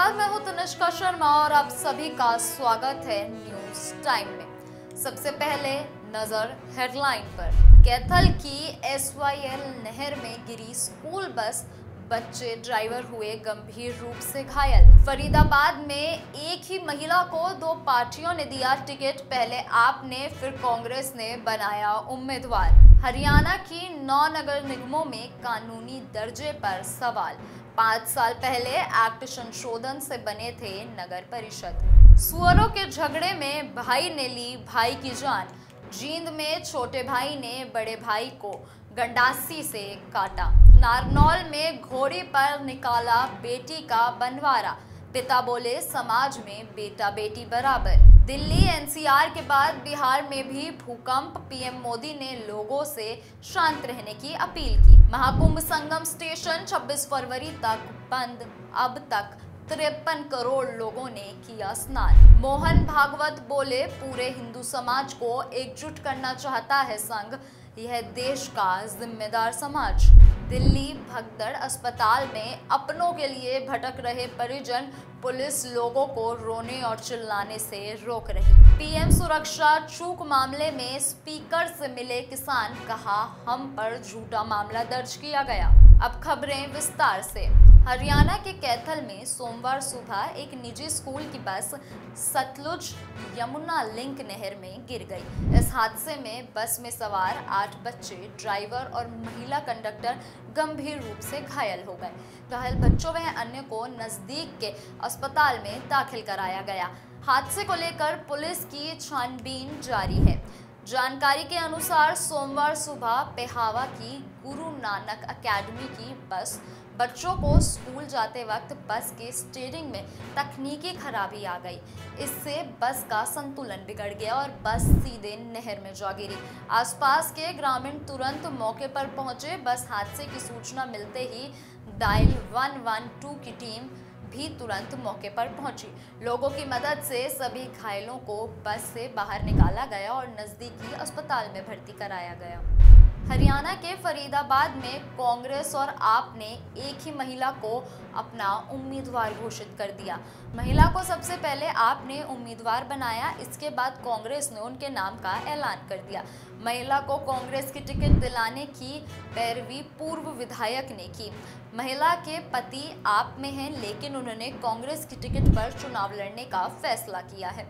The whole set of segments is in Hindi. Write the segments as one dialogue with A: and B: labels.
A: नमस्कार, मैं हूं तनिष्का शर्मा और आप सभी का स्वागत है न्यूज टाइम में। सबसे पहले नजर हेडलाइन पर। कैथल की SYL नहर में गिरी स्कूल बस, बच्चे ड्राइवर हुए गंभीर रूप से घायल। फरीदाबाद में एक ही महिला को दो पार्टियों ने दिया टिकट, पहले आप ने फिर कांग्रेस ने बनाया उम्मीदवार। हरियाणा की 9 नगर निगमों में कानूनी दर्जे पर सवाल। 5 साल पहले एक्ट संशोधन से बने थे नगर परिषद। सुअरों के झगड़े में भाई ने ली भाई की जान। जींद में छोटे भाई ने बड़े भाई को गंडासी से काटा। नारनौल में घोड़ी पर निकाला बेटी का बंटवारा। पिता बोले समाज में बेटा बेटी बराबर। दिल्ली NCR के बाद बिहार में भी भूकंप, PM मोदी ने लोगों से शांत रहने की अपील की। महाकुंभ संगम स्टेशन 26 फरवरी तक बंद, अब तक 53 करोड़ लोगों ने किया स्नान। मोहन भागवत बोले पूरे हिंदू समाज को एकजुट करना चाहता है संघ, यह देश का जिम्मेदार समाज। दिल्ली भगदड़ अस्पताल में अपनों के लिए भटक रहे परिजन, पुलिस लोगों को रोने और चिल्लाने से रोक रही। PM सुरक्षा चूक मामले में स्पीकर से मिले किसान, कहा हम पर झूठा मामला दर्ज किया गया। अब खबरें विस्तार से। हरियाणा के कैथल में सोमवार सुबह एक निजी स्कूल की बस सतलुज यमुना लिंक नहर में गिर गई। इस हादसे में बस में सवार 8 बच्चे, ड्राइवर और महिला कंडक्टर गंभीर रूप से घायल हो गए। घायल बच्चों व अन्य को नजदीक के अस्पताल में दाखिल कराया गया। हादसे को लेकर पुलिस की छानबीन जारी है। जानकारी के अनुसार सोमवार सुबह पेहावा की गुरु नानक अकेडमी की बस बच्चों को स्कूल जाते वक्त बस के स्टीयरिंग में तकनीकी खराबी आ गई। इससे बस का संतुलन बिगड़ गया और बस सीधे नहर में जा गिरी। आसपास के ग्रामीण तुरंत मौके पर पहुंचे। बस हादसे की सूचना मिलते ही डायल 112 की टीम भी तुरंत मौके पर पहुंची। लोगों की मदद से सभी घायलों को बस से बाहर निकाला गया और नजदीकी अस्पताल में भर्ती कराया गया। हरियाणा के फरीदाबाद में कांग्रेस और आप ने एक ही महिला को अपना उम्मीदवार घोषित कर दिया। महिला को सबसे पहले आप ने उम्मीदवार बनाया, इसके बाद कांग्रेस ने उनके नाम का ऐलान कर दिया। महिला को कांग्रेस की टिकट दिलाने की पैरवी पूर्व विधायक ने की। महिला के पति आप में हैं, लेकिन उन्होंने कांग्रेस की टिकट पर चुनाव लड़ने का फैसला किया है।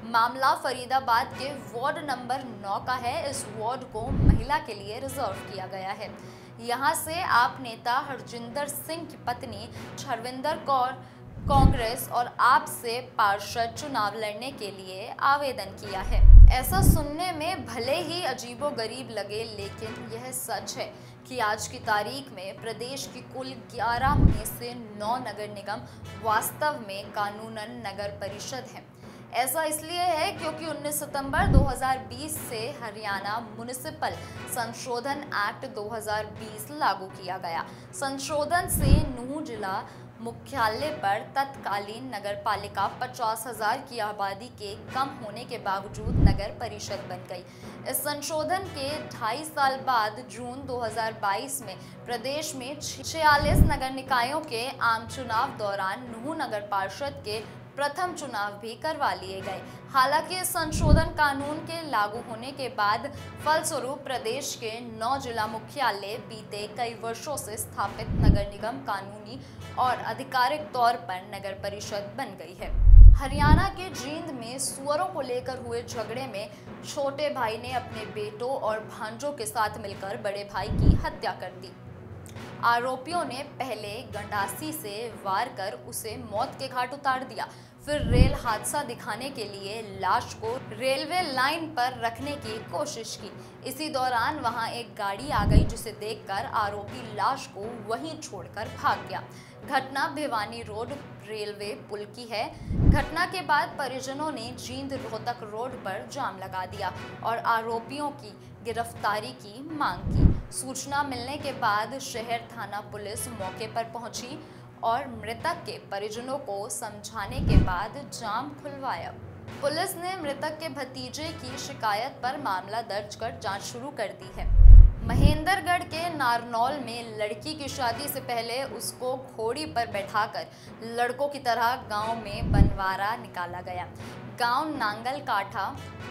A: मामला फरीदाबाद के वार्ड नंबर 9 का है। इस वार्ड को महिला के लिए रिजर्व किया गया है। यहां से आप नेता हरजिंदर सिंह की पत्नी छरविंदर कौर कांग्रेस और आप से पार्षद चुनाव लड़ने के लिए आवेदन किया है। ऐसा सुनने में भले ही अजीबोगरीब लगे, लेकिन यह सच है कि आज की तारीख में प्रदेश की कुल 11 में से 9 नगर निगम वास्तव में कानूनन नगर परिषद हैं। ऐसा इसलिए है क्योंकि 19 सितंबर 2020 से हरियाणा म्युनिसिपल संशोधन एक्ट 2020 लागू किया गया। संशोधन से नूंह जिला मुख्यालय पर तत्कालीन नगर पालिका 50,000 की आबादी के कम होने के बावजूद नगर परिषद बन गई। इस संशोधन के 2.5 साल बाद जून 2022 में प्रदेश में 46 नगर निकायों के आम चुनाव दौरान नूंह नगर पार्षद के प्रथम चुनाव भी करवा लिए गए। हालांकि इस संशोधन कानून के लागू होने के बाद फलस्वरूप प्रदेश के 9 जिला मुख्यालय बीते कई वर्षों से स्थापित नगर निगम कानूनी और आधिकारिक तौर पर नगर परिषद बन गई है। हरियाणा के जींद में सुअरों को लेकर हुए झगड़े में छोटे भाई ने अपने बेटों और भांजों के साथ मिलकर बड़े भाई की हत्या कर दी। आरोपियों ने पहले गंडासी से वार कर उसे मौत के घाट उतार दिया, फिर रेल हादसा दिखाने के लिए लाश को रेलवे लाइन पर रखने की कोशिश की। इसी दौरान वहां एक गाड़ी आ गई, जिसे देखकर आरोपी लाश को वहीं छोड़कर भाग गया। घटना भिवानी रोड रेलवे पुल की है। घटना के बाद परिजनों ने जींद रोहतक रोड पर जाम लगा दिया और आरोपियों की गिरफ्तारी की मांग की। सूचना मिलने के बाद शहर थाना पुलिस मौके पर पहुंची और मृतक के परिजनों को समझाने के बाद जाम खुलवाया। पुलिस ने मृतक के भतीजे की शिकायत पर मामला दर्ज कर जांच शुरू कर दी है। महेंद्रगढ़ के नारनौल में लड़की की शादी से पहले उसको घोड़ी पर बैठाकर लड़कों की तरह गांव में बनवारा निकाला गया। गांव नांगल काठा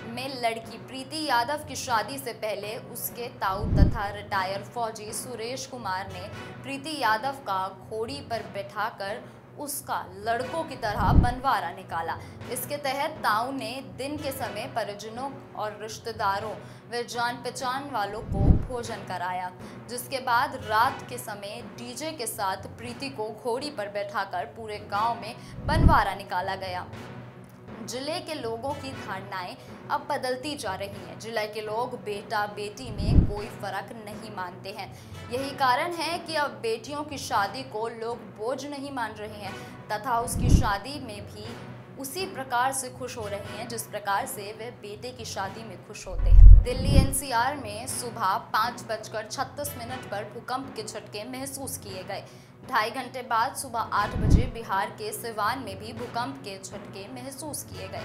A: में लड़की प्रीति यादव की शादी से पहले उसके ताऊ तथा रिटायर फौजी सुरेश कुमार ने प्रीति यादव का घोड़ी पर बैठाकर उसका लड़कों की तरह बनवारा निकाला। इसके तहत ताऊ ने दिन के समय परिजनों और रिश्तेदारों व जान पहचान वालों को भोजन कराया, जिसके बाद रात के समय डीजे के साथ प्रीति को घोड़ी पर बैठाकर पूरे गांव में बनवारा निकाला गया। जिले के लोगों की धारणाएं अब बदलती जा रही हैं। जिले के लोग बेटा बेटी में कोई फर्क नहीं मानते हैं। यही कारण है कि अब बेटियों की शादी को लोग बोझ नहीं मान रहे हैं तथा उसकी शादी में भी उसी प्रकार से खुश हो रहे हैं जिस प्रकार से वे बेटे की शादी में खुश होते हैं। दिल्ली एनसीआर में सुबह 5:36 पर भूकंप के झटके महसूस किए गए। 2.5 घंटे बाद सुबह 8 बजे बिहार के सिवान में भी भूकंप के झटके महसूस किए गए।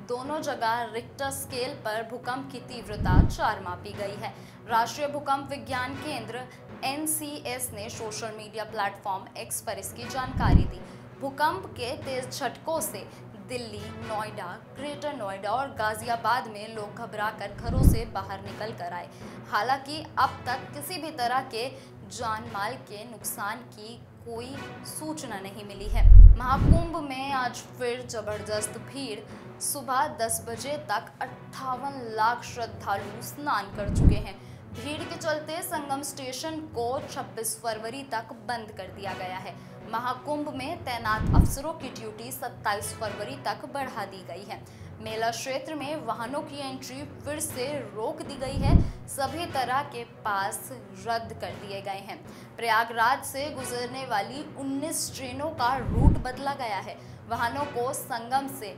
A: दोनों जगह रिक्टर स्केल पर भूकंप की तीव्रता 4 मापी गई है। राष्ट्रीय भूकंप विज्ञान केंद्र NCS ने सोशल मीडिया प्लेटफॉर्म X पर इसकी जानकारी दी। भूकंप के तेज झटकों से दिल्ली, नोएडा, ग्रेटर नोएडा और गाजियाबाद में लोग घबराकर घरों से बाहर निकल कर आए। हालांकि अब तक किसी भी तरह के जान माल के नुकसान की कोई सूचना नहीं मिली है। महाकुंभ में आज फिर जबरदस्त भीड़। सुबह 10 बजे तक 58 लाख श्रद्धालु स्नान कर चुके हैं। भीड़ के चलते संगम स्टेशन को 26 फरवरी तक बंद कर दिया गया है। महाकुंभ में तैनात अफसरों की ड्यूटी 27 फरवरी तक बढ़ा दी गई है। मेला क्षेत्र में वाहनों की एंट्री फिर से रोक दी गई है। सभी तरह के पास रद्द कर दिए गए हैं। प्रयागराज से गुजरने वाली 19 ट्रेनों का रूट बदला गया है। वाहनों को संगम से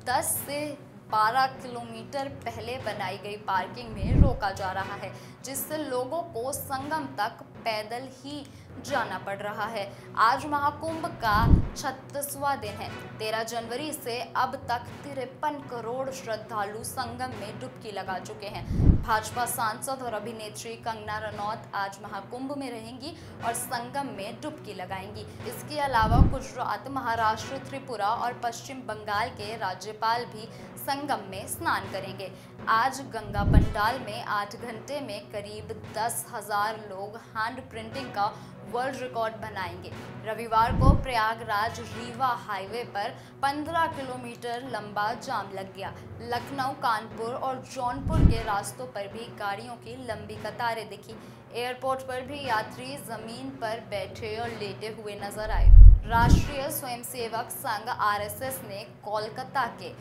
A: 10 से 12 किलोमीटर पहले बनाई गई पार्किंग में रोका जा रहा है, जिससे लोगों को संगम तक पैदल ही जाना पड़ रहा है। आज महाकुंभ का 36वां दिन है। 13 जनवरी से अब तक 53 करोड़ श्रद्धालु संगम में डुबकी लगा चुके हैं। भाजपा सांसद और अभिनेत्री कंगना रनौत आज महाकुंभ में रहेंगी और संगम में डुबकी लगाएंगी। इसके अलावा गुजरात, महाराष्ट्र, त्रिपुरा और पश्चिम बंगाल के राज्यपाल भी संगम में स्नान करेंगे। आज गंगा पंडाल में 8 घंटे में करीब 10,000 लोग हैंड प्रिंटिंग का वर्ल्ड रिकॉर्ड बनाएंगे। रविवार को प्रयागराज रीवा हाईवे पर 15 किलोमीटर लंबा जाम लग गया। लखनऊ, कानपुर और जौनपुर के रास्तों पर भी गाड़ियों की लंबी कतारें दिखी। एयरपोर्ट पर भी यात्री जमीन पर बैठे और लेटे हुए नजर आए। राष्ट्रीय स्वयंसेवक संघ RSS ने कोलकाता के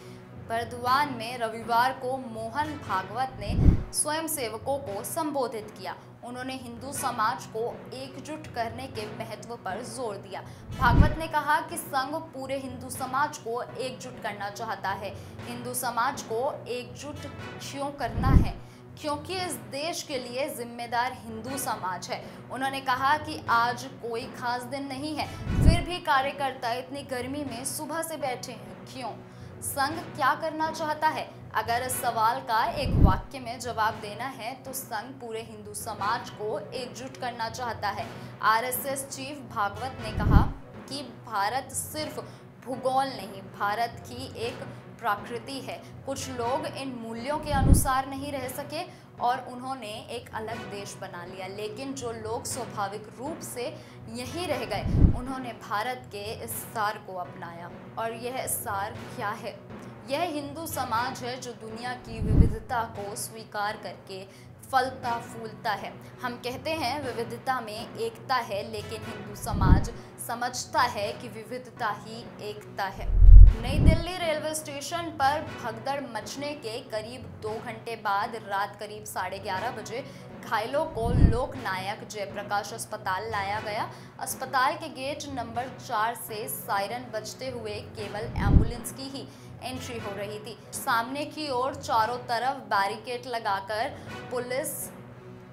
A: बर्दवान में रविवार को मोहन भागवत ने स्वयंसेवकों को संबोधित किया। उन्होंने हिंदू समाज को एकजुट करने के महत्व पर जोर दिया। भागवत ने कहा कि संघ पूरे हिंदू समाज को एकजुट करना चाहता है। हिंदू समाज को एकजुट क्यों करना है? क्योंकि इस देश के लिए जिम्मेदार हिंदू समाज है। उन्होंने कहा कि आज कोई खास दिन नहीं है, फिर भी कार्यकर्ता इतनी गर्मी में सुबह से बैठे हैं, क्यों? संघ क्या करना चाहता है? अगर इस सवाल का एक वाक्य में जवाब देना है तो संघ पूरे हिंदू समाज को एकजुट करना चाहता है। RSS चीफ भागवत ने कहा कि भारत सिर्फ भूगोल नहीं, भारत की एक प्रकृति है। कुछ लोग इन मूल्यों के अनुसार नहीं रह सके और उन्होंने एक अलग देश बना लिया, लेकिन जो लोग स्वाभाविक रूप से यहीं रह गए उन्होंने भारत के इस सार को अपनाया। और यह सार क्या है? यह हिंदू समाज है जो दुनिया की विविधता को स्वीकार करके फलता फूलता है। हम कहते हैं विविधता में एकता है, लेकिन हिंदू समाज समझता है कि विविधता ही एकता है। नई दिल्ली रेलवे स्टेशन पर भगदड़ मचने के करीब 2 घंटे बाद रात करीब 11:30 बजे घायलों को लोकनायक जयप्रकाश अस्पताल लाया गया। अस्पताल के गेट नंबर 4 से सायरन बजते हुए केवल एम्बुलेंस की ही एंट्री हो रही थी। सामने की ओर चारों तरफ बैरिकेड लगाकर पुलिस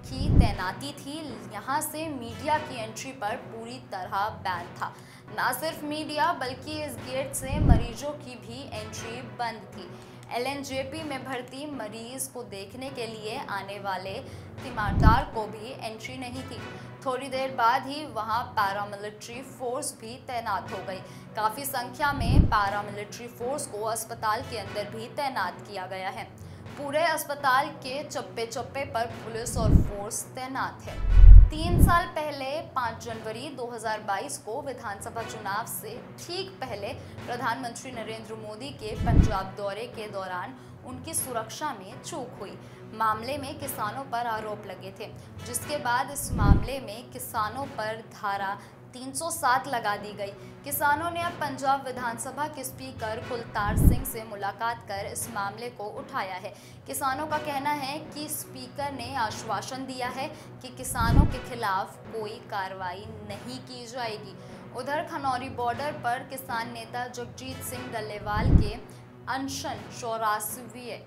A: की तैनाती थी। यहाँ से मीडिया की एंट्री पर पूरी तरह बैन था। न सिर्फ मीडिया बल्कि इस गेट से मरीजों की भी एंट्री बंद थी। एलएनजेपी में भर्ती मरीज को देखने के लिए आने वाले तीमारदार को भी एंट्री नहीं थी। थोड़ी देर बाद ही वहां पैरामिलिट्री फोर्स भी तैनात हो गई। काफ़ी संख्या में पैरामिलिट्री फोर्स को अस्पताल के अंदर भी तैनात किया गया है। पूरे अस्पताल के चप्पे चप्पे पर पुलिस और फोर्स तैनात है। 3 साल पहले 5 जनवरी 2022 को विधानसभा चुनाव से ठीक पहले प्रधानमंत्री नरेंद्र मोदी के पंजाब दौरे के दौरान उनकी सुरक्षा में चूक हुई। मामले में किसानों पर आरोप लगे थे, जिसके बाद इस मामले में किसानों पर धारा 307 लगा दी गई। किसानों ने अब पंजाब विधानसभा के स्पीकर कुलतार सिंह से मुलाकात कर इस मामले को उठाया है। किसानों का कहना है कि स्पीकर ने आश्वासन दिया है कि किसानों के खिलाफ कोई कार्रवाई नहीं की जाएगी। उधर खनौरी बॉर्डर पर किसान नेता जगजीत सिंह डल्लेवाल के अनशन 84वें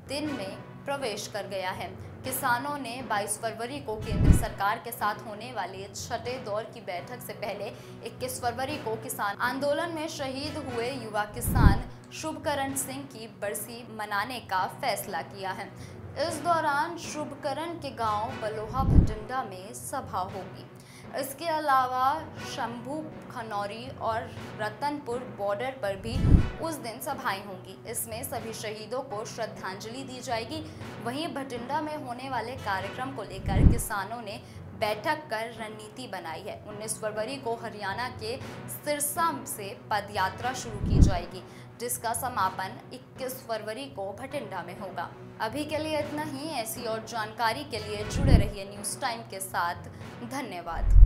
A: दिन में प्रवेश कर गया है। किसानों ने 22 फरवरी को केंद्र सरकार के साथ होने वाले छठे दौर की बैठक से पहले 21 फरवरी को किसान आंदोलन में शहीद हुए युवा किसान शुभकरण सिंह की बरसी मनाने का फैसला किया है। इस दौरान शुभकरण के गांव बलोहा भटिंडा में सभा होगी। इसके अलावा शंभू, खनौरी और रतनपुर बॉर्डर पर भी उस दिन सभाएं होंगी। इसमें सभी शहीदों को श्रद्धांजलि दी जाएगी। वहीं भटिंडा में होने वाले कार्यक्रम को लेकर किसानों ने बैठक कर रणनीति बनाई है। 19 फरवरी को हरियाणा के सिरसा से पदयात्रा शुरू की जाएगी, जिसका समापन 21 फरवरी को भटिंडा में होगा। अभी के लिए इतना ही। ऐसी और जानकारी के लिए जुड़े रहिए न्यूज़ टाइम के साथ। धन्यवाद।